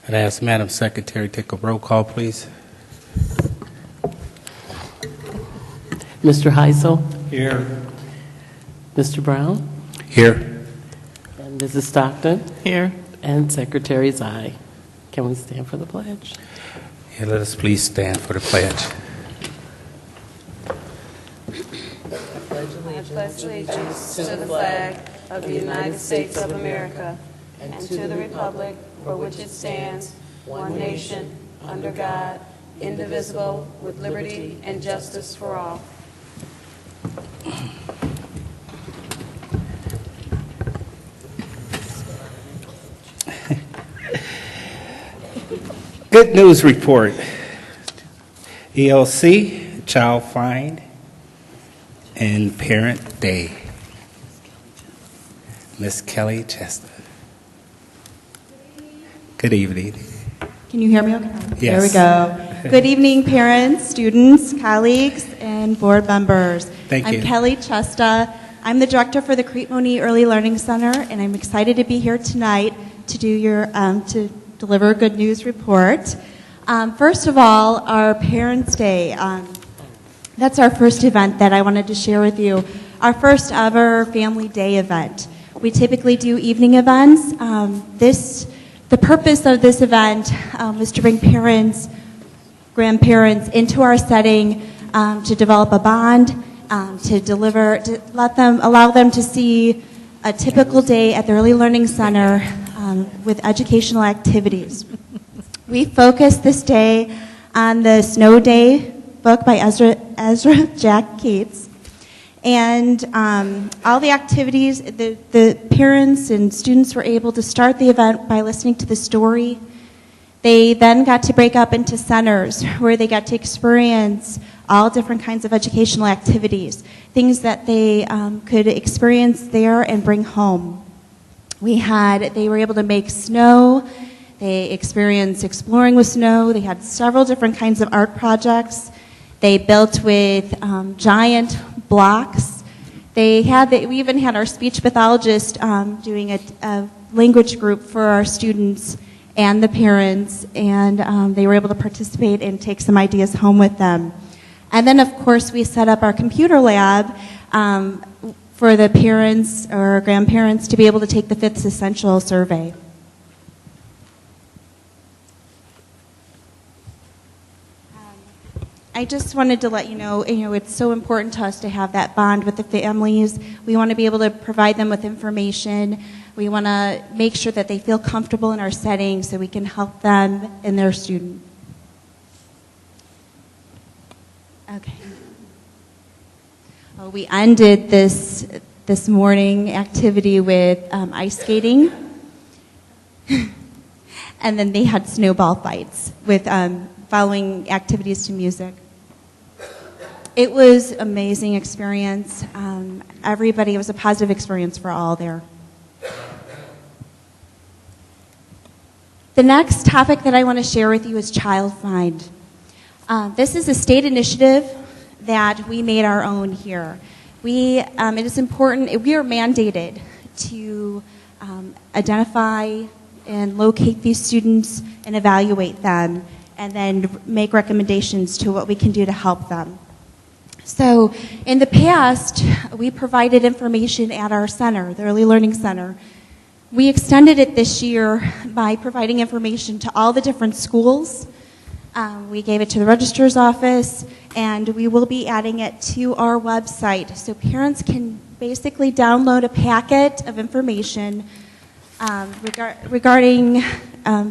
I'd ask Madam Secretary to take a roll call, please. Mr. Heisel, Here. Mr. Brown, Here. and Mrs. Stockton. Here. And Secretary Zai. Can we stand for the pledge? Yeah, let us please stand for the pledge. I pledge allegiance to the flag of the United States of America and to the republic for which it stands, one nation, under God, indivisible, with liberty and justice for all. Good news report. ELC, Child Find, and Parent Day. Miss Kelly Chester. Good evening. Can you hear me okay? Yes. There we go. Good evening, parents, students, colleagues, and board members. Thank you. I'm Kelly Chesta. I'm the director for the Crete Monee Early Learning Center, and I'm excited to be here tonight to do to deliver a good news report. First of all, our Parents' Day. That's our first event that I wanted to share with you. Our first ever Family Day event. We typically do evening events. The purpose of this event was to bring parents, grandparents into our setting to develop a bond, allow them to see a typical day at the Early Learning Center with educational activities. We focused this day on the Snow Day book by Ezra Jack Keats. And all the activities, the parents and students were able to start the event by listening to the story. They then got to break up into centers where they got to experience all different kinds of educational activities, things that they could experience there and bring home. They were able to make snow. They experienced exploring with snow. They had several different kinds of art projects. They built with giant blocks. We even had our speech pathologist doing a language group for our students and the parents, and they were able to participate and take some ideas home with them. And then, of course, we set up our computer lab for the parents or grandparents to be able to take the Fifth Essential Survey. I just wanted to let you know, it's so important to us to have that bond with the families. We want to be able to provide them with information. We want to make sure that they feel comfortable in our setting so we can help them and their student. Okay. Well, we ended this morning activity with ice skating. And then they had snowball fights with following activities to music. It was an amazing experience. It was a positive experience for all there. The next topic that I want to share with you is Child Find. This is a state initiative that we made our own here. It is important, we are mandated to identify and locate these students and evaluate them, and then make recommendations to what we can do to help them. So in the past, we provided information at our center, the Early Learning Center. We extended it this year by providing information to all the different schools. We gave it to the registrar's office, and we will be adding it to our website. So parents can basically download a packet of information regarding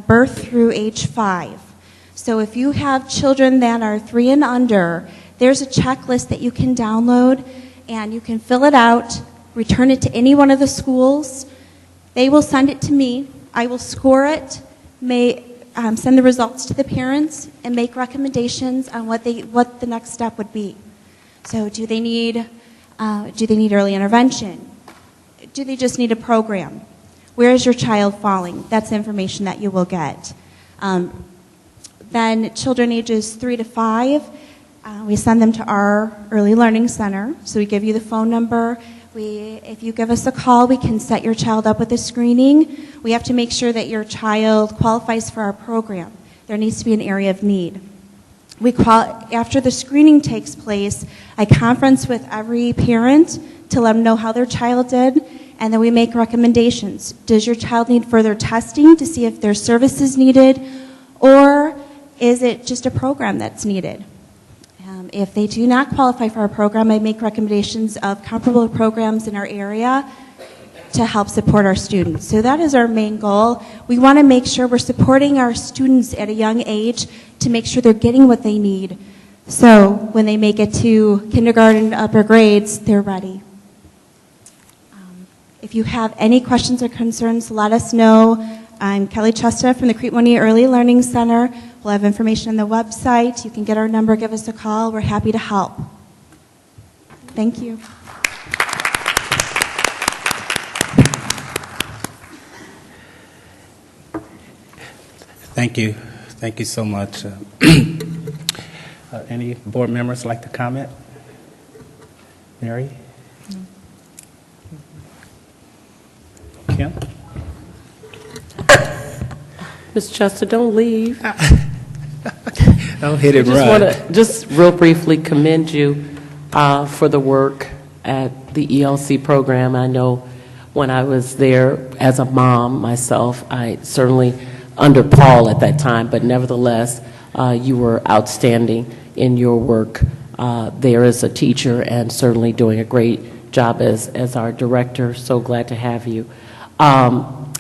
birth through age 5. So if you have children that are 3 and under, there's a checklist that you can download, and you can fill it out, return it to any one of the schools. They will send it to me. I will score it, send the results to the parents, and make recommendations on what the next step would be. So do they need early intervention? Do they just need a program? Where is your child falling? That's information that you will get. Then children ages 3 to 5, we send them to our Early Learning Center. So we give you the phone number. If you give us a call, we can set your child up with a screening. We have to make sure that your child qualifies for our program. There needs to be an area of need. After the screening takes place, I conference with every parent to let them know how their child did, and then we make recommendations. Does your child need further testing to see if there's services needed, or is it just a program that's needed? If they do not qualify for our program, I make recommendations of comparable programs in our area to help support our students. So that is our main goal. We want to make sure we're supporting our students at a young age to make sure they're getting what they need. So when they make it to kindergarten, upper grades, they're ready. If you have any questions or concerns, let us know. I'm Kelly Chesta from the Crete Monee Early Learning Center. We'll have information on the website. You can get our number, give us a call. We're happy to help. Thank you. Thank you. Thank you so much. Any board members like to comment? Mary? Kim? Ms. Chester, don't leave. Don't hit it I just right. want to just real briefly commend you for the work at the ELC program. I know when I was there as a mom myself, I certainly under Paul at that time, but nevertheless, you were outstanding in your work there as a teacher and certainly doing a great job as our director. So glad to have you.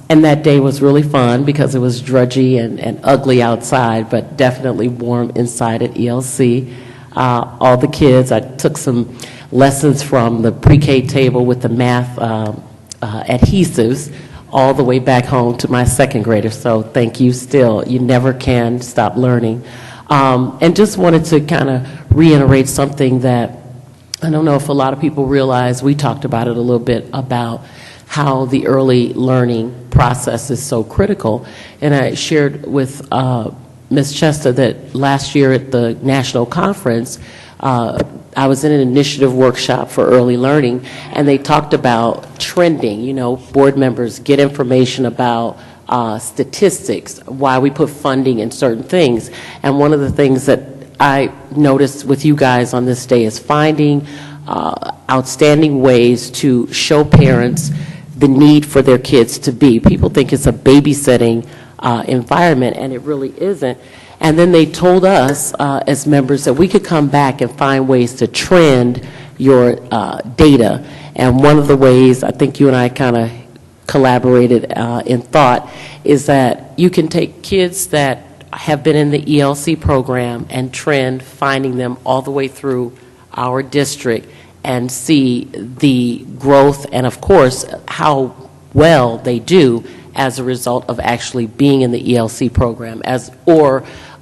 And that day was really fun because it was drudgy and ugly outside, but definitely warm inside at ELC. All the kids, I took some lessons from the pre-K table with the math adhesives all the way back home to my second grader. So thank you still. You never can stop learning. And just wanted to kind of reiterate something that I don't know if a lot of people realize. We talked about it a little bit about how the early learning process is so critical. And I shared with Ms. Chester that last year at the national conference, I was in an initiative workshop for early learning, and they talked about trending. You know, board members get information about statistics, why we put funding in certain things. And one of the things that I noticed with you guys on this day is finding outstanding ways to show parents the need for their kids to be. People think it's a babysitting environment, and it really isn't. And then they told us as members that we could come back and find ways to trend your data. And one of the ways, I think you and I kind of collaborated in thought, is that you can take kids that have been in the ELC program and trend finding them all the way through our district and see the growth and, of course, how well they do as a result of actually being in the ELC program as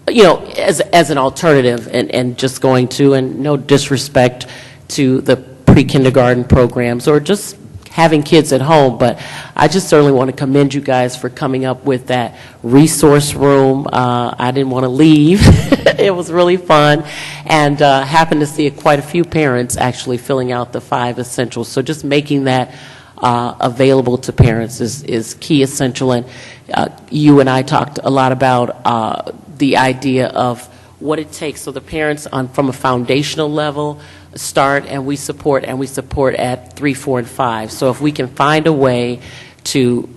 an alternative and just going to, and no disrespect to the pre-kindergarten programs or just having kids at home, but I just certainly want to commend you guys for coming up with that resource room. I didn't want to leave. It was really fun, and happened to see quite a few parents actually filling out the 5 essentials. So just making that available to parents is key, essential, and you and I talked a lot about the idea of what it takes. So the parents from a foundational level start, and we support at 3, 4, and 5. So if we can find a way to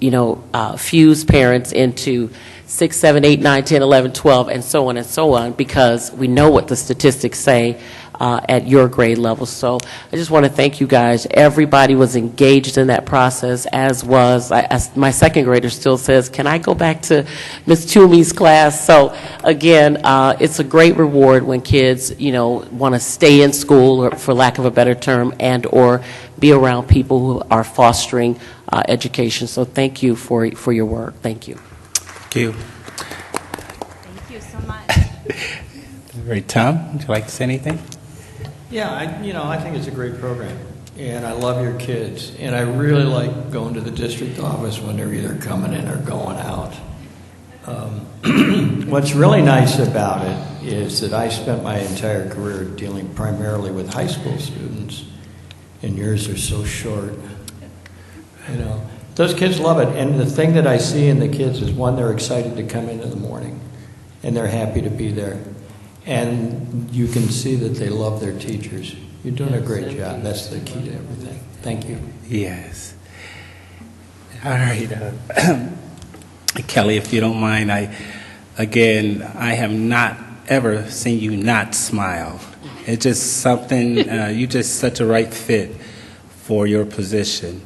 fuse parents into 6, 7, 8, 9, 10, 11, 12, and so on, because we know what the statistics say at your grade level. So I just want to thank you guys. Everybody was engaged in that process, as was my second grader still says, can I go back to Ms. Toomey's class? So again, it's a great reward when kids want to stay in school, or for lack of a better term, and or be around people who are fostering education. So thank you for your work. Thank you. Thank you. Thank you so much. Very Tom, would you like to say anything? Yeah, I think it's a great program, and I love your kids, and I really like going to the district office when they're either coming in or going out. What's really nice about it is that I spent my entire career dealing primarily with high school students, and yours are so short. You know, those kids love it. And the thing that I see in the kids is, one, they're excited to come in the morning, and they're happy to be there. And you can see that they love their teachers. You're doing a great job. That's the key to everything. Thank you. Yes. All right. Kelly, if you don't mind, I have not ever seen you not smile. It's just something, you're just such a right fit for your position.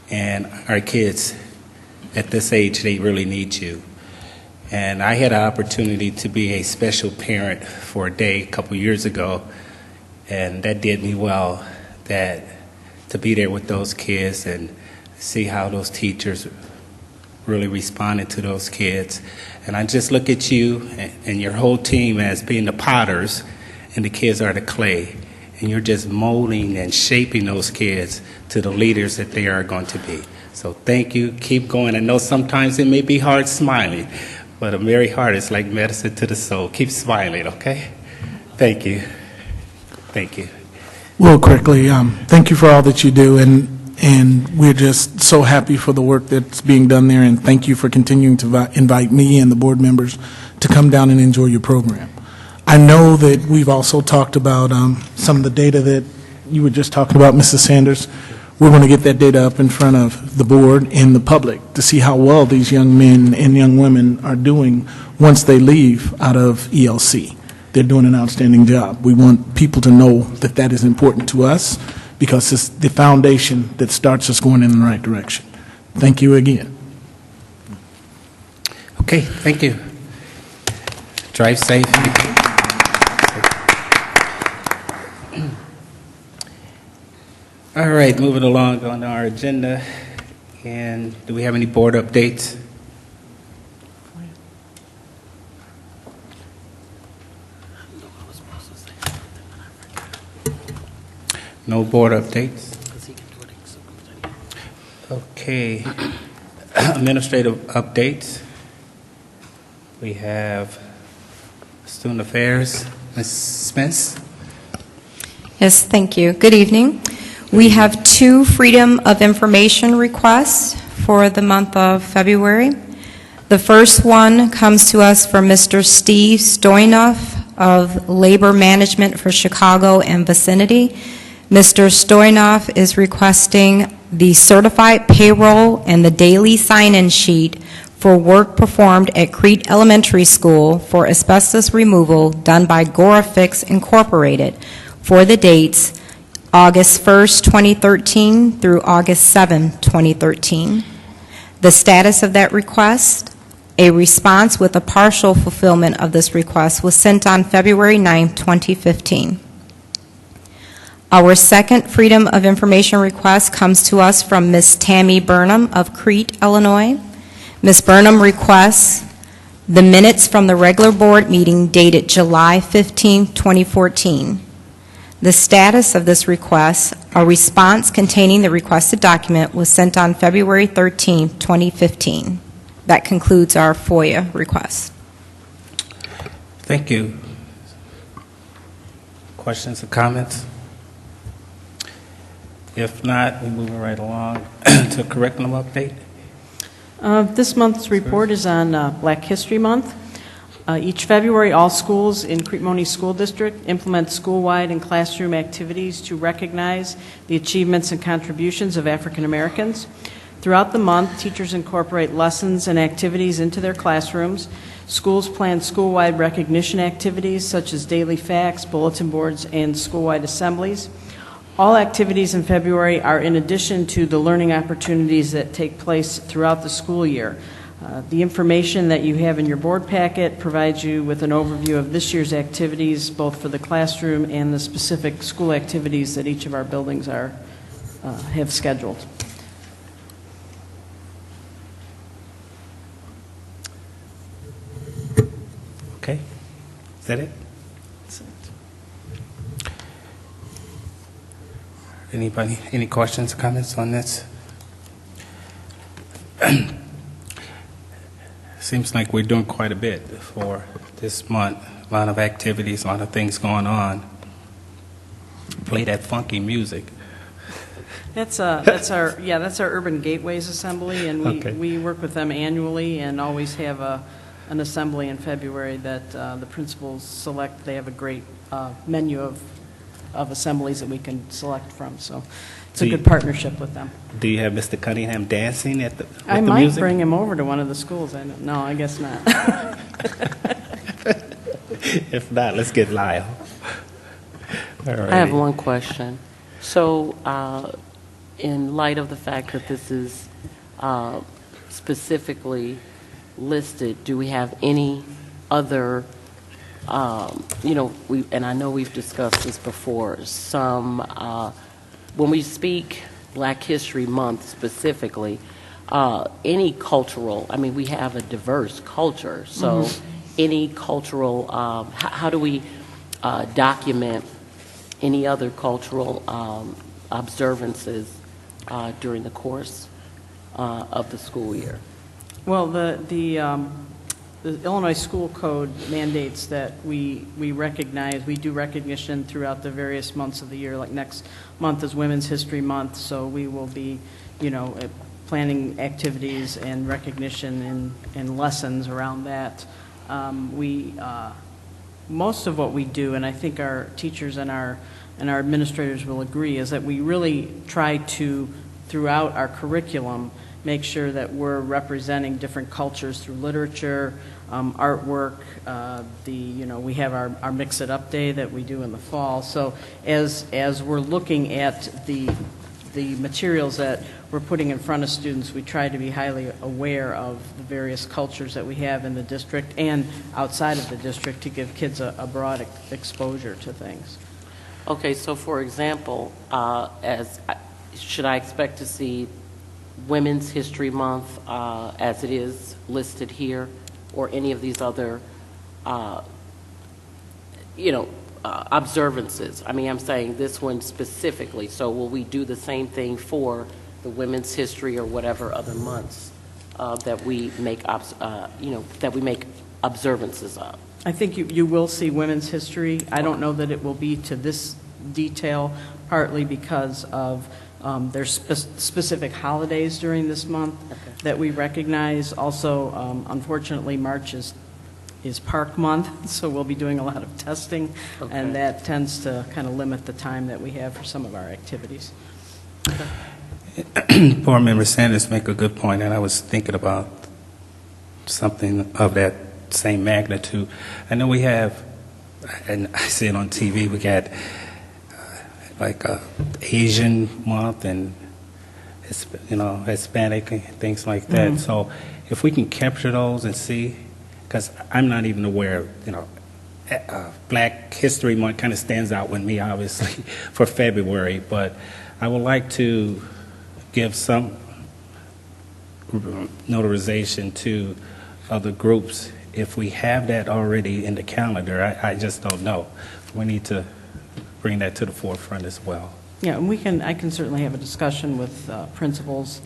And our kids at this age, they really need you. And I had an opportunity to be a special parent for a day a couple years ago, and that did me well, that to be there with those kids and see how those teachers really responded to those kids. And I just look at you and your whole team as being the potters, and the kids are the clay. And you're just molding and shaping those kids to the leaders that they are going to be. So thank you. Keep going. I know sometimes it may be hard smiling, but a merry heart is like medicine to the soul. Keep smiling, okay? Thank you. Thank you. Real quickly, thank you for all that you do, and we're just so happy for the work that's being done there, and thank you for continuing to invite me and the board members to come down and enjoy your program. I know that we've also talked about some of the data that you were just talking about, Mrs. Sanders. We're going to get that data up in front of the board and the public to see how well these young men and young women are doing once they leave out of ELC. They're doing an outstanding job. We want people to know that that is important to us because it's the foundation that starts us going in the right direction. Thank you again. Okay, thank you. Drive safe. All right, moving along on our agenda. And do we have any board updates? No board updates? Okay. Administrative updates. We have Student Affairs, Ms. Spence. Yes, thank you. Good evening. We have 2 Freedom of Information requests for the month of February. The first one comes to us from Mr. Steve Stoynoff of Labor Management for Chicago and vicinity. Mr. Stoynoff is requesting the certified payroll and the daily sign-in sheet for work performed at Crete Elementary School for asbestos removal done by Gorafix Incorporated for the dates August 1st, 2013 through August 7, 2013. The status of that request: a response with a partial fulfillment of this request was sent on February 9, 2015. Our second Freedom of Information request comes to us from Ms. Tammy Burnham of Crete, Illinois. Ms. Burnham requests the minutes from the regular board meeting dated July 15, 2014. The status of this request: a response containing the requested document was sent on February 13, 2015. That concludes our FOIA request. Thank you. Questions or comments? If not, we're moving right along to curriculum update. This month's report is on Black History Month. Each February, all schools in Crete Monee School District implement school-wide and classroom activities to recognize the achievements and contributions of African Americans. Throughout the month, teachers incorporate lessons and activities into their classrooms. Schools plan school-wide recognition activities such as daily facts, bulletin boards, and school-wide assemblies. All activities in February are in addition to the learning opportunities that take place throughout the school year. The information that you have in your board packet provides you with an overview of this year's activities, both for the classroom and the specific school activities that each of our buildings have scheduled. Okay, is that it? Anybody, any questions or comments on this? Seems like we're doing quite a bit for this month. A lot of activities, a lot of things going on. Play that funky music. That's our Urban Gateways Assembly, and Okay. we work with them annually and always have an assembly in February that the principals select. They have a great menu of assemblies that we can select from, so it's a Do you- good partnership with them. Do you have Mr. Cunningham dancing with I the might music? bring him over to one of the schools. No, I guess not. If not, let's get Lyle. I have one question. So, in light of the fact that this is specifically listed, do we have any other, and I know we've discussed this before, when we speak Black History Month specifically, any cultural, I mean, we have a diverse culture, so any cultural, how do we document any other cultural observances during the course of the school year? Well, the Illinois School Code mandates that we do recognition throughout the various months of the year. Like next month is Women's History Month, so we will be, planning activities and recognition and lessons around that. Most of what we do, and I think our teachers and our administrators will agree, is that we really try to, throughout our curriculum, make sure that we're representing different cultures through literature, artwork. We have our Mix It Up Day that we do in the fall. So as we're looking at the materials that we're putting in front of students, we try to be highly aware of the various cultures that we have in the district and outside of the district to give kids a broad exposure to things. Okay, so for example, should I expect to see Women's History Month as it is listed here, or any of these other, observances? I mean, I'm saying this one specifically. So will we do the same thing for the Women's History or whatever other months that we make, observances of? I think you will see Women's History. I don't know that it will be to this detail, partly because of there's specific holidays during this month that we recognize. Also, unfortunately, March is Park Month, so we'll be doing a lot of testing, and that tends to kind of limit the time that we have for some of our activities. Board Member Sanders make a good point, and I was thinking about something of that same magnitude. I know we have, and I see it on TV, we got like Asian month and Hispanic and things like that. So if we can capture those and see, because I'm not even aware of, Black History Month kind of stands out with me, obviously, for February, but I would like to give some notarization to other groups. If we have that already in the calendar, I just don't know. We need to bring that to the forefront as well. Yeah, and I can certainly have a discussion with principals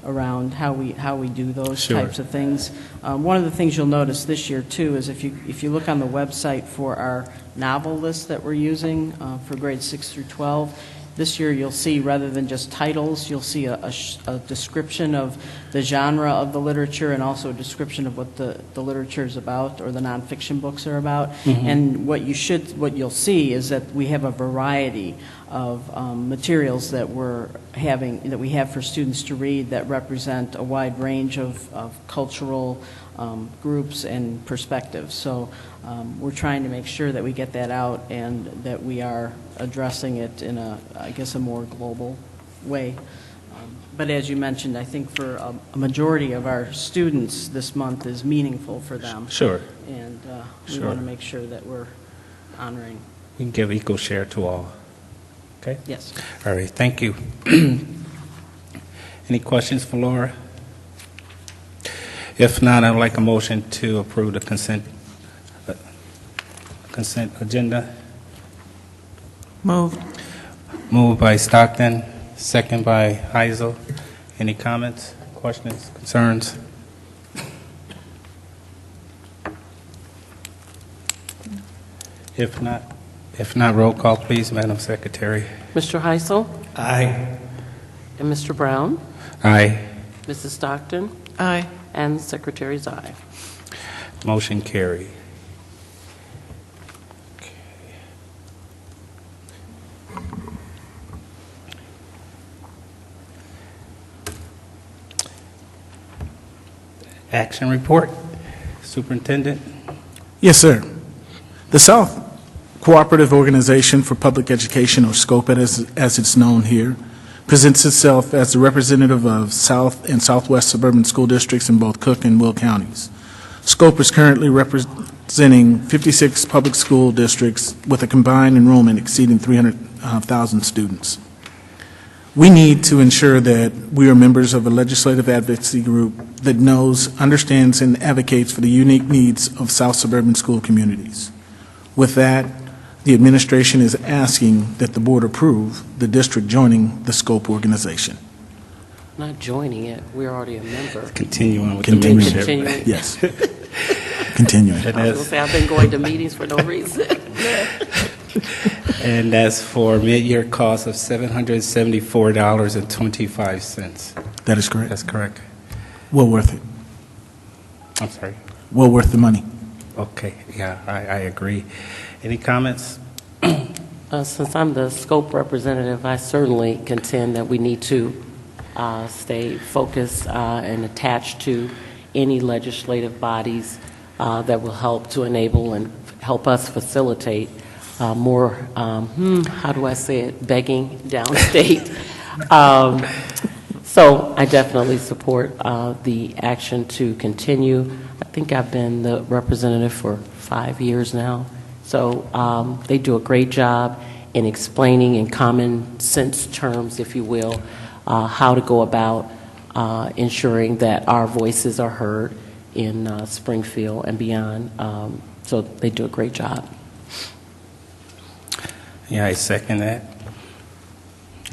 around how we do those types of things. One of the things you'll notice this year too is if you look on the website for our novel list that we're using for grades 6 through 12. This year you'll see, rather than just titles, you'll see a description of the genre of the literature and also a description of what the literature is about, or the nonfiction books are about. And what you'll see is that we have a variety of materials that we have for students to read that represent a wide range of cultural groups and perspectives. So we're trying to make sure that we get that out and that we are addressing it in a more global way. But as you mentioned, I think for a majority of our students, this month is meaningful for them. Sure. And we want to make sure that we're honoring. We can give equal share to all. Okay? Yes. All right, thank you. Any questions for Laura? If not, I'd like a motion to approve the consent agenda. Moved. Moved by Stockton, second by Heisel. Any comments, questions, concerns? If not, roll call, please, Madam Secretary. Mr. Heisel? Aye. And Mr. Brown? Aye. Mrs. Stockton? Aye. And the Secretary's aye. Motion carried. Action report, Superintendent. Yes, sir. The South Cooperative Organization for Public Education, or SCOPE as it's known here, presents itself as the representative of South and Southwest suburban school districts in both Cook and Will counties. SCOPE is currently representing 56 public school districts with a combined enrollment exceeding 300,000 students. We need to ensure that we are members of a legislative advocacy group that knows, understands, and advocates for the unique needs of South suburban school communities. With that, the administration is asking that the board approve the district joining the SCOPE organization. Not joining it, we're already a member. Continue on with Continuing. the membership. Continuing. Yes. Continuing. And I was going to say, I've been going to meetings for no reason. And that's for mid-year cost of $774.25. That is correct. That's correct. Well worth it. I'm sorry. Well worth the money. Okay, yeah, I agree. Any comments? Since I'm the SCOPE representative, I certainly contend that we need to stay focused and attached to any legislative bodies that will help to enable and help us facilitate more, how do I say it, begging downstate. So I definitely support the action to continue. I think I've been the representative for 5 years now. So they do a great job in explaining in common sense terms, if you will, how to go about ensuring that our voices are heard in Springfield and beyond. So they do a great job. Yeah, I second that.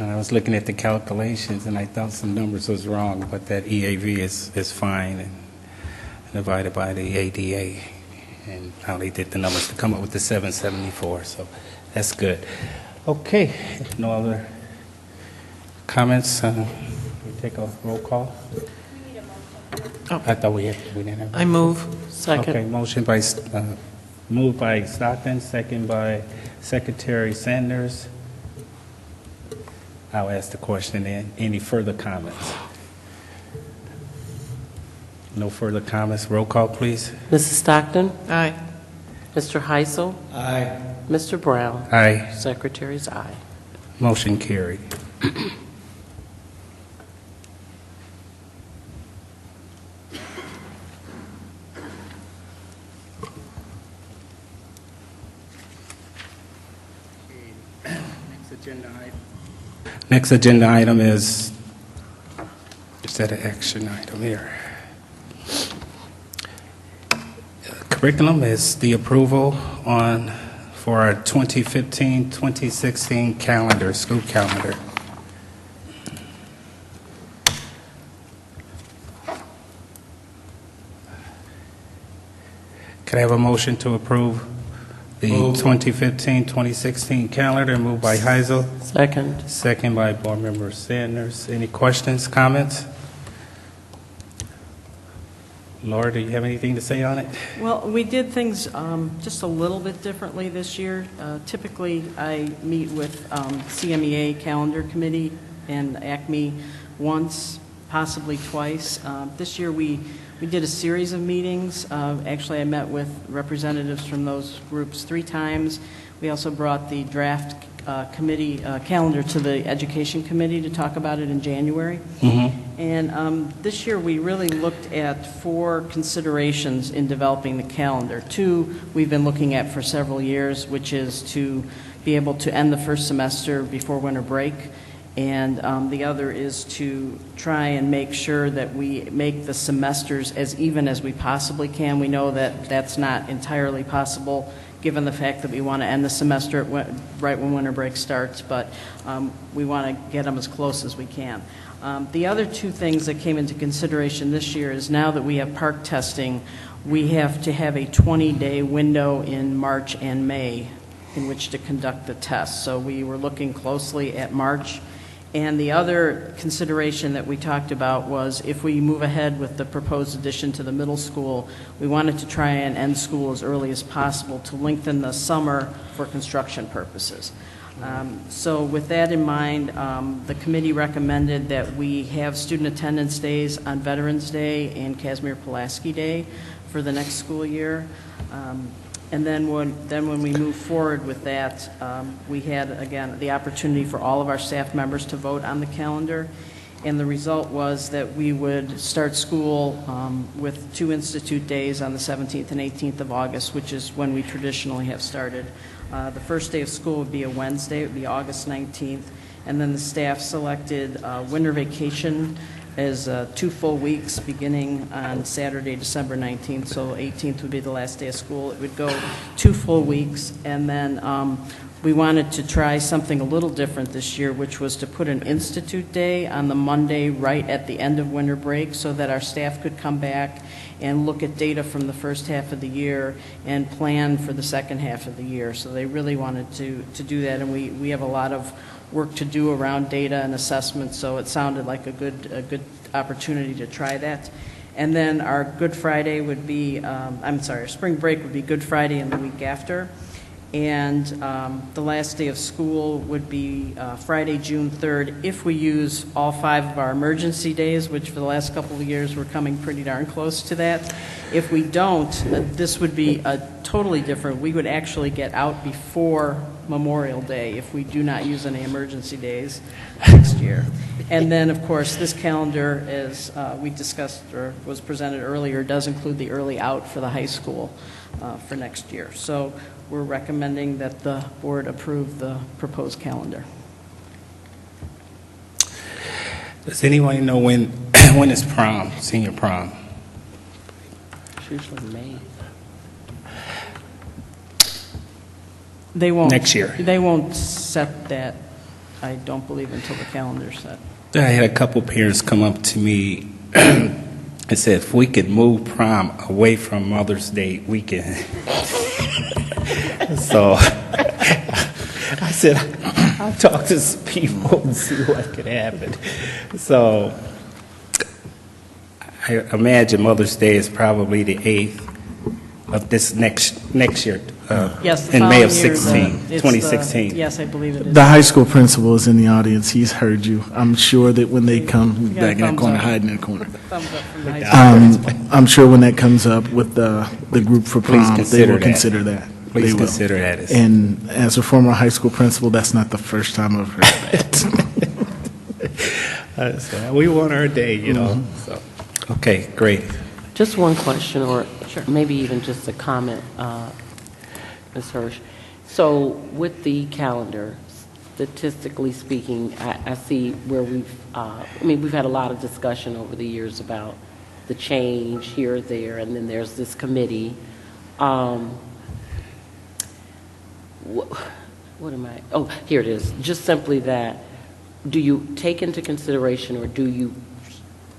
And I was looking at the calculations, and I thought some numbers was wrong, but that EAV is fine and divided by the ADA, and how they did the numbers to come up with the 774. So that's good. Okay, if no other comments, we take a roll call. I thought we didn't have. I move. Second. Okay, motion by moved by Stockton, second by Secretary Sanders. I'll ask the question then. Any further comments? No further comments. Roll call, please. Mrs. Stockton? Aye. Mr. Heisel? Aye. Mr. Brown? Aye. Secretary's aye. Motion carried. Next agenda item is that an action item here? Curriculum is the approval for our 2015-2016 calendar, school calendar. Could I have a motion to approve the 2015-2016 calendar? Moved by Heisel, Second. second by Board Member Sanders. Any questions, comments? Laura, do you have anything to say on it? Well, we did things just a little bit differently this year. Typically, I meet with CMEA Calendar Committee and ACME once, possibly twice. This year, we did a series of meetings. Actually, I met with representatives from those groups 3 times. We also brought the draft committee calendar to the Education Committee to talk about it in January. And this year, we really looked at 4 considerations in developing the calendar. 2 we've been looking at for several years, which is to be able to end the first semester before winter break. And the other is to try and make sure that we make the semesters as even as we possibly can. We know that that's not entirely possible, given the fact that we want to end the semester right when winter break starts, but we want to get them as close as we can. The other 2 things that came into consideration this year is now that we have park testing, we have to have a 20-day window in March and May in which to conduct the test. So we were looking closely at March, And the other consideration that we talked about was if we move ahead with the proposed addition to the middle school, we wanted to try and end school as early as possible to lengthen the summer for construction purposes. So with that in mind, the committee recommended that we have student attendance days on Veterans Day and Casimir Pulaski Day for the next school year. And then when we move forward with that, we had, again, the opportunity for all of our staff members to vote on the calendar. And the result was that we would start school with 2 institute days on the 17th and 18th of August, which is when we traditionally have started. The first day of school would be a Wednesday, it would be August 19th. And then the staff selected winter vacation as 2 full weeks beginning on Saturday, December 19th. So 18th would be the last day of school. It would go 2 full weeks. And then we wanted to try something a little different this year, which was to put an institute day on the Monday right at the end of winter break so that our staff could come back and look at data from the first half of the year and plan for the second half of the year. So they really wanted to do that, and we have a lot of work to do around data and assessment, so it sounded like a good opportunity to try that. And then our Good Friday would be, our spring break would be Good Friday and the week after. And the last day of school would be Friday, June 3rd, if we use all 5 of our emergency days, which for the last couple of years we're coming pretty darn close to that. If we don't, this would be totally different. We would actually get out before Memorial Day if we do not use any emergency days next year. And then, of course, this calendar, as we discussed or was presented earlier, does include the early out for the high school for next year. So we're recommending that the board approve the proposed calendar. Does anyone know when is prom, senior prom? It's usually May. They won't. Next year. They won't set that, I don't believe, until the calendar's set. I had a couple parents come up to me and said, if we could move prom away from Mother's Day weekend. So I said, I'll talk to some people and see what could happen. So I imagine Mother's Day is probably the 8th of this next year, Yes, the in May of following year, 2016. Yes, I believe it is. The high school principal is in the audience. He's heard you. I'm sure that when they come, he's got a back in that thumbs corner, up. hiding in that corner. Thumbs up from the high school. I'm sure when that comes up with the group for Please prom, they consider will that. consider that. Please They will. consider that. And as a former high school principal, that's not the first time I've heard that. So we want our day, you know. So, okay, great. Just one question, or maybe even just a comment, Ms. Hirsch. So with the calendar, statistically speaking, I see where we've had a lot of discussion over the years about the change here or there, and then there's this committee. What am I? Oh, here it is. Just simply that, do you take into consideration or do you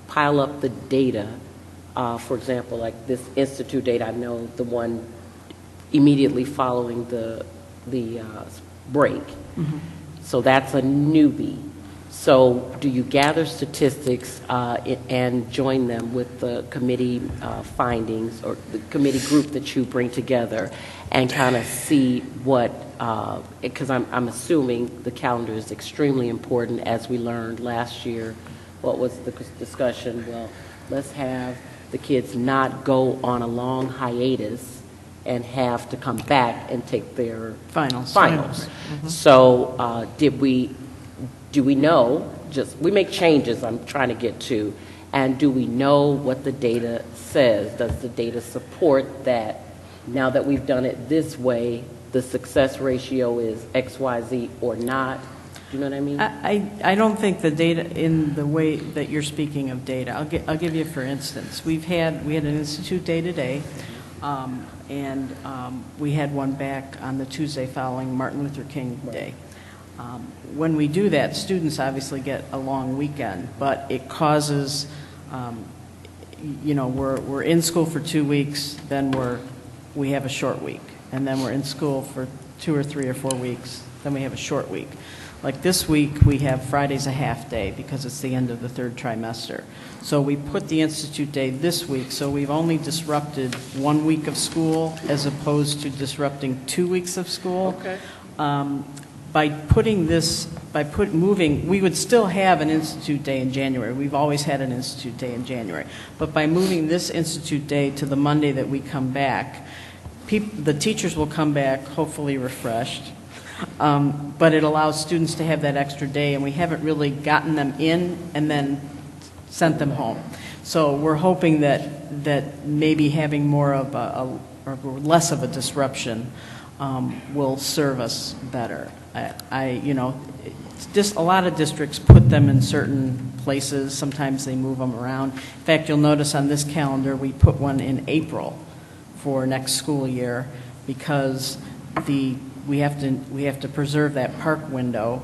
pile up the data? For example, like this institute data, I know the one immediately following the break. Mm-hmm. So that's a newbie. So do you gather statistics and join them with the committee findings or the committee group that you bring together and kind of see what, because I'm assuming the calendar is extremely important, as we learned last year. What was the discussion? Well, let's have the kids not go on a long hiatus and have to come back and take their finals. Mm-hmm. So do we know, we make changes I'm trying to get to, and do we know what the data says? Does the data support that now that we've done it this way, the success ratio is XYZ or not? Do you know what I mean? I don't think the data in the way that you're speaking of data. I'll give you for instance. We had an institute day today, and we had one back on the Tuesday following Martin Luther King Day. When we do that, students obviously get a long weekend, but it causes, we're in school for 2 weeks, then we have a short week, and then we're in school for 2 or 3 or 4 weeks, then we have a short week. Like this week, we have Friday's a half day because it's the end of the third trimester. So we put the Institute Day this week, so we've only disrupted 1 week of school as opposed to disrupting 2 weeks of school. Okay. By putting this, moving, we would still have an Institute Day in January. We've always had an Institute Day in January. But by moving this Institute Day to the Monday that we come back, the teachers will come back hopefully refreshed. But it allows students to have that extra day, and we haven't really gotten them in and then sent them home. So we're hoping that maybe having more of or less of a disruption will serve us better. Just a lot of districts put them in certain places. Sometimes they move them around. In fact, you'll notice on this calendar we put one in April for next school year because we have to preserve that park window.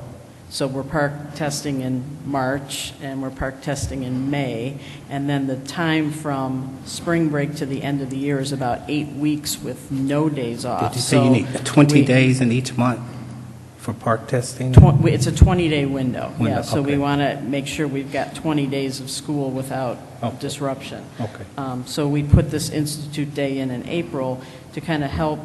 So we're park testing in March and we're park testing in May, and then the time from spring break to the end of the year is about 8 weeks with no days off. Did you say you need 20 days in each month for park testing? It's a 20-day window. Yeah, so okay. we want to make sure we've got 20 days of school without disruption. Okay. So we put this Institute Day in April to kind of help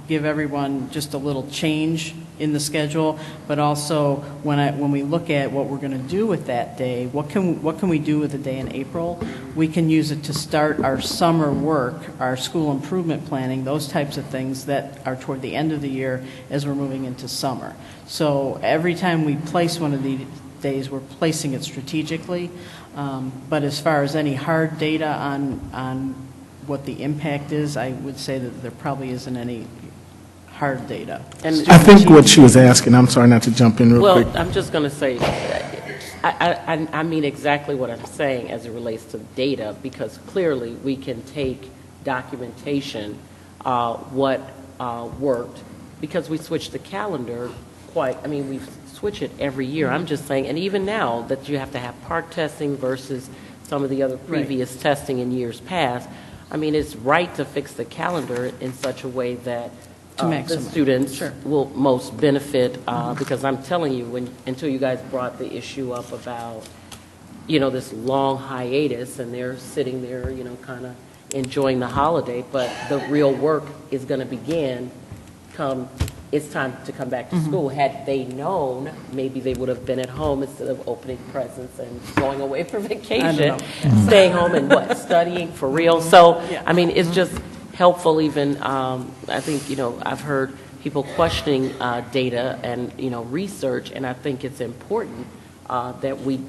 give everyone just a little change in the schedule, but also when we look at what we're going to do with that day, what can we do with the day in April? We can use it to start our summer work, our school improvement planning, those types of things that are toward the end of the year as we're moving into summer. So every time we place one of these days, we're placing it strategically. But as far as any hard data on what the impact is, I would say that there probably isn't any hard data. And I think what she was asking, I'm sorry not to jump in real quick. well, I'm just going to say, I mean exactly what I'm saying as it relates to data, because clearly we can take documentation, what worked, because we switched the calendar we switch it every year. I'm just saying, and even now that you have to have park testing versus some of the other previous testing in years past, I mean, it's right to fix the calendar in such a way that the students will most benefit, because I'm telling you, until you guys brought the issue up about, this long hiatus, and they're sitting there, kind of enjoying the holiday, but the real work is going to begin come it's time to come back to school. Had they known, maybe they would have been at home instead of opening presents and going away for vacation, staying home and studying for real. So, I mean, it's just helpful even, I think, I've heard people questioning data and, research, and I think it's important that we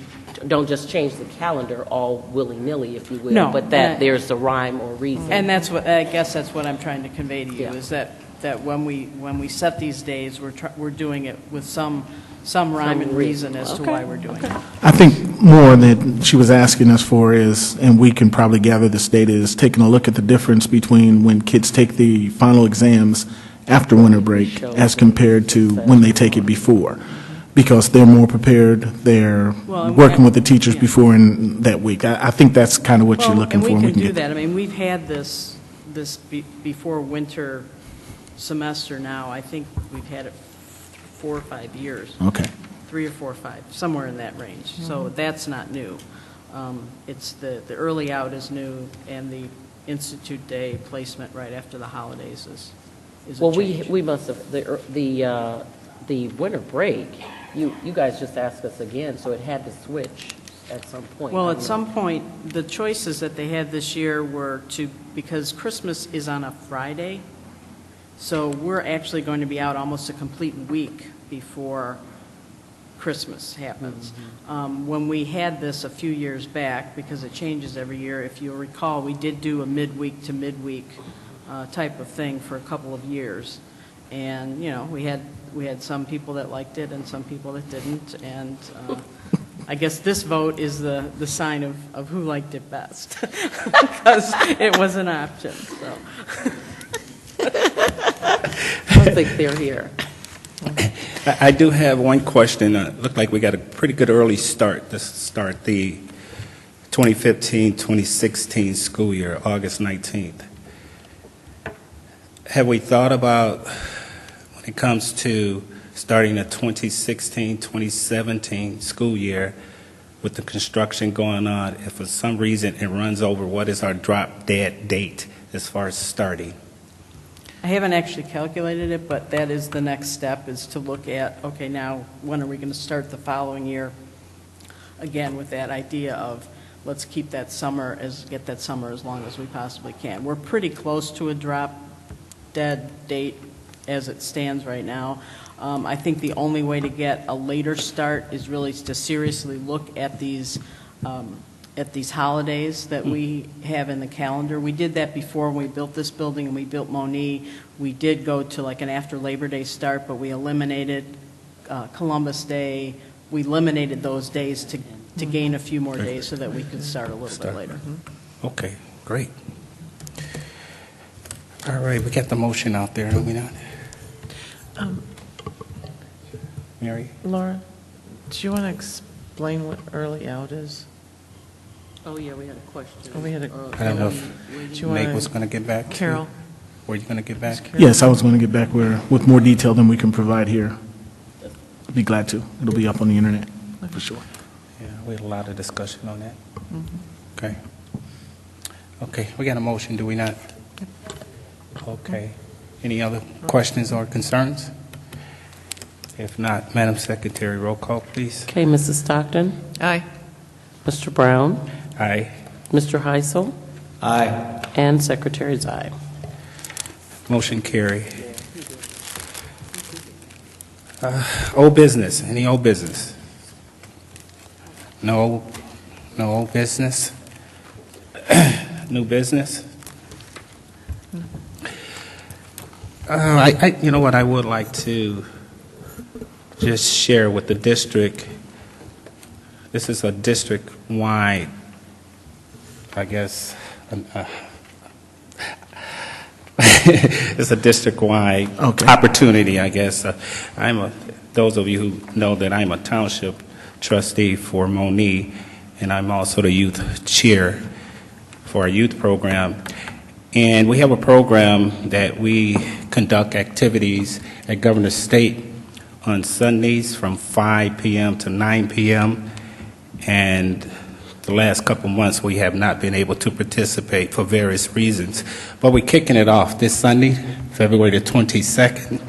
don't just change the calendar all willy-nilly, if you will, but that there's a rhyme or reason. And I guess that's what I'm trying to convey to you, is that when we set these days, we're doing it with some rhyme and reason as to why we're doing it. I think more that she was asking us for is, and we can probably gather this data, is taking a look at the difference between when kids take the final exams after winter break as compared to when they take it before. Because they're more prepared, they're working with the teachers before in that week. I think that's kind of what you're looking for. And we can do that. I mean, we've had this before winter semester now. I think we've had it 4 or 5 years. Okay. 3 or 4 or 5, somewhere in that range. So that's not new. It's the early out is new, and the Institute Day placement right after the holidays is a change. we must have the winter break. You guys just asked us again, so it had to switch at some point. Well, at some point, the choices that they had this year were because Christmas is on a Friday, so we're actually going to be out almost a complete week before Christmas happens. When we had this a few years back, because it changes every year, if you'll recall, we did do a midweek to midweek type of thing for a couple of years. And, we had some people that liked it and some people that didn't. And I guess this vote is the sign of who liked it best, because it was an option. So. I don't think they're here. I do have one question. Looked like we got a pretty good early start to start the 2015-2016 school year, August 19th. Have we thought about, when it comes to starting the 2016-2017 school year with the construction going on. If for some reason it runs over, what is our drop dead date as far as starting? I haven't actually calculated it, but that is the next step, is to look at, okay, now, when are we going to start the following year? Again, with that idea of, let's keep that summer, get that summer as long as we possibly can. We're pretty close to a drop dead date as it stands right now. I think the only way to get a later start is really to seriously look at these holidays that we have in the calendar. We did that before when we built this building and we built Monee. We did go to like an after Labor Day start, but we eliminated Columbus Day. We eliminated those days to gain a few more days so that we could start a little bit later. Okay, great. All right, we got the motion out there, do we not? Mary? Laura, do you want to explain what early out is? Oh, yeah, we had a question. Oh, we had a- I don't know if Do you Meg want was going to get back. Carol? Were you going to get back? Yes, I was going to get back with more detail than we can provide here. I'd be glad to. It'll be up on the internet, for sure. Yeah, we had a lot of discussion on that. Okay. Okay, we got a motion, do we not? Okay. Any other questions or concerns? If not, Madam Secretary, roll call, please. Okay, Mrs. Stockton? Aye. Mr. Brown? Aye. Mr. Heisel? Aye. And Secretary's aye. Motion carry. Old business, any old business? No old business? New business? You know what, I would like to just share with the district. This is a district-wide, I guess, it's a district-wide opportunity, I guess. Those of you who know that I'm a township trustee for Monee, and I'm also the youth chair for our youth program. And we have a program that we conduct activities at Governor State on Sundays from 5 p.m. to 9 p.m. And the last couple months we have not been able to participate for various reasons. But we're kicking it off this Sunday, February the 22nd.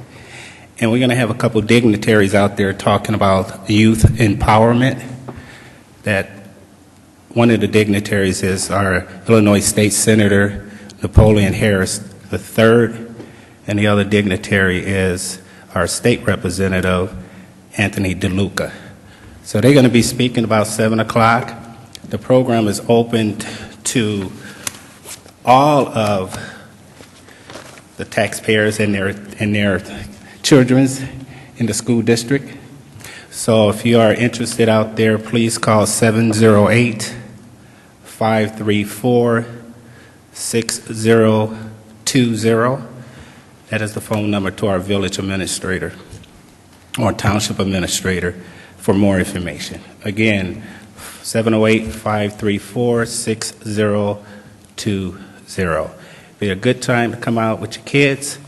And we're going to have a couple dignitaries out there talking about youth empowerment. That one of the dignitaries is our Illinois State Senator Napoleon Harris III, and the other dignitary is our state representative Anthony DeLuca. So they're going to be speaking about 7 o'clock. The program is open to all of the taxpayers and their children in the school district. So if you are interested out there, please call 708-534-6020. That is the phone number to our village administrator or township administrator for more information. Again, 708-534-6020. Be a good time to come out with your kids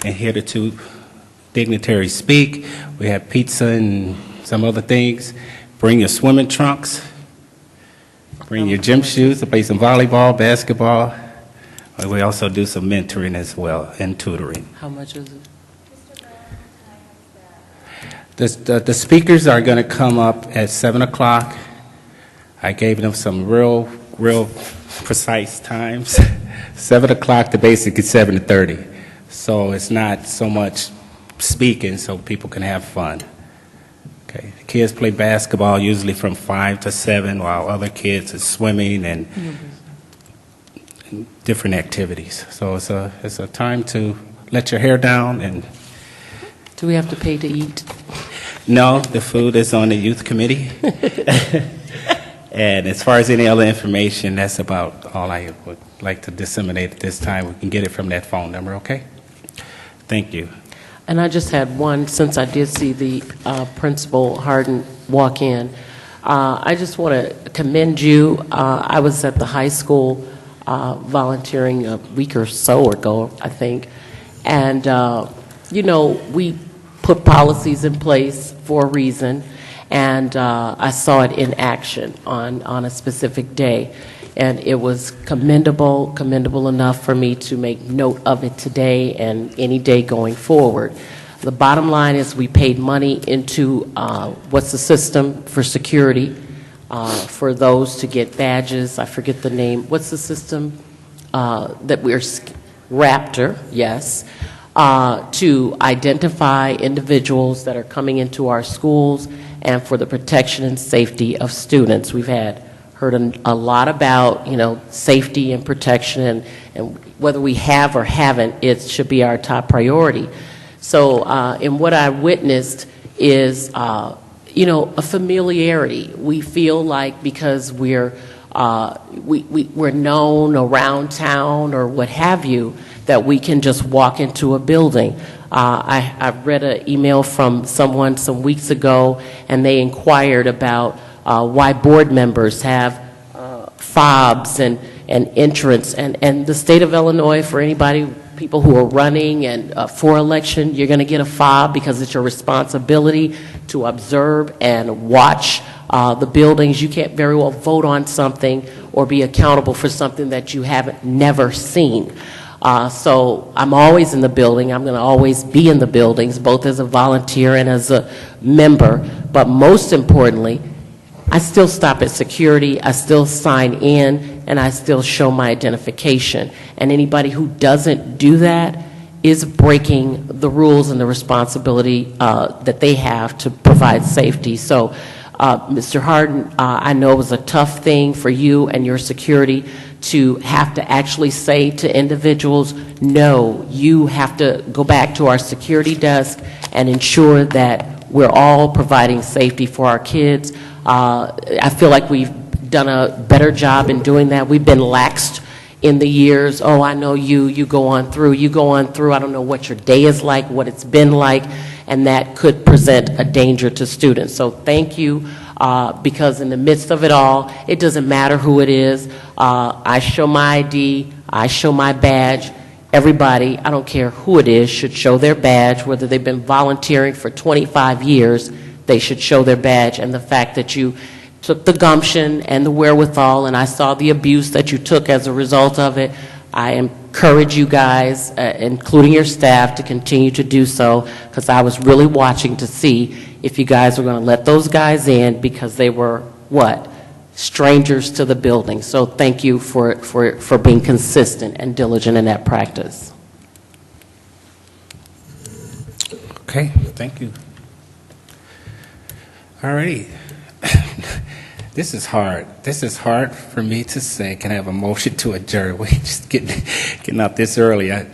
and hear the two dignitaries speak. We have pizza and some other things. Bring your swimming trunks. Bring your gym shoes to play some volleyball, basketball. We also do some mentoring as well and tutoring. How much is it? The speakers are going to come up at 7 o'clock. I gave them some real precise times. 7 o'clock to basically 7:30. So it's not so much speaking so people can have fun. Okay. The kids play basketball usually from 5 to 7 while other kids are swimming and different activities. So it's a time to let your hair down. And Do we have to pay to eat? no, the food is on the youth committee. And as far as any other information, that's about all I would like to disseminate at this time. We can get it from that phone number, okay? Thank you. And I just had one, since I did see the Principal Harden walk in. I just want to commend you. I was at the high school volunteering a week or so ago, I think. And, you know, we put policies in place for a reason, and I saw it in action on a specific day. And it was commendable enough for me to make note of it today and any day going forward. The bottom line is we paid money into what's the system for security, for those to get badges. I forget the name. What's the system that we're, Raptor, yes, to identify individuals that are coming into our schools and for the protection and safety of students. We've heard a lot about, safety and protection, and whether we have or haven't, it should be our top priority. So, and what I witnessed is, a familiarity. We feel like because we're known around town or what have you, that we can just walk into a building. I read an email from someone some weeks ago, and they inquired about why board members have fobs and entrance. And the state of Illinois, for anybody, people who are running and for election, you're going to get a fob because it's your responsibility to observe and watch the buildings. You can't very well vote on something or be accountable for something that you haven't never seen. So I'm always in the building. I'm going to always be in the buildings, both as a volunteer and as a member. But most importantly, I still stop at security, I still sign in, and I still show my identification. And anybody who doesn't do that is breaking the rules and the responsibility that they have to provide safety. So, Mr. Harden, I know it was a tough thing for you and your security to have to actually say to individuals, no, you have to go back to our security desk and ensure that we're all providing safety for our kids. I feel like we've done a better job in doing that. We've been laxed in the years. Oh, I know you go on through, I don't know what your day is like, what it's been like, and that could present a danger to students. So thank you, because in the midst of it all, it doesn't matter who it is. I show my ID, I show my badge. Everybody, I don't care who it is, should show their badge, whether they've been volunteering for 25 years, they should show their badge. And the fact that you took the gumption and the wherewithal, and I saw the abuse that you took as a result of it, I encourage you guys, including your staff, to continue to do so, because I was really watching to see if you guys were going to let those guys in, because they were, strangers to the building. So thank you for being consistent and diligent in that practice. Okay, thank you. All right. This is hard. This is hard for me to say. Can I have a motion to adjourn? We just getting out this early. I don't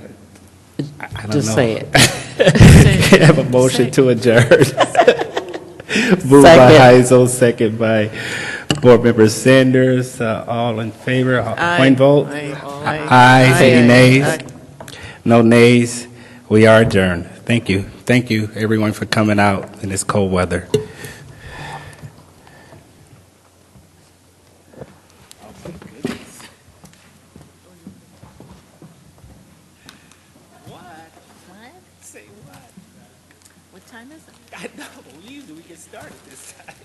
Just know. say it. Can I have a motion to adjourn? Moved by Heisel, second by Board Member Sanders. All in favor? Point vote? Ayes. Any nays? No nays. We are adjourned. Thank you. Thank you, everyone, for coming out in this cold weather. What time is it? I know. Usually we get started this time.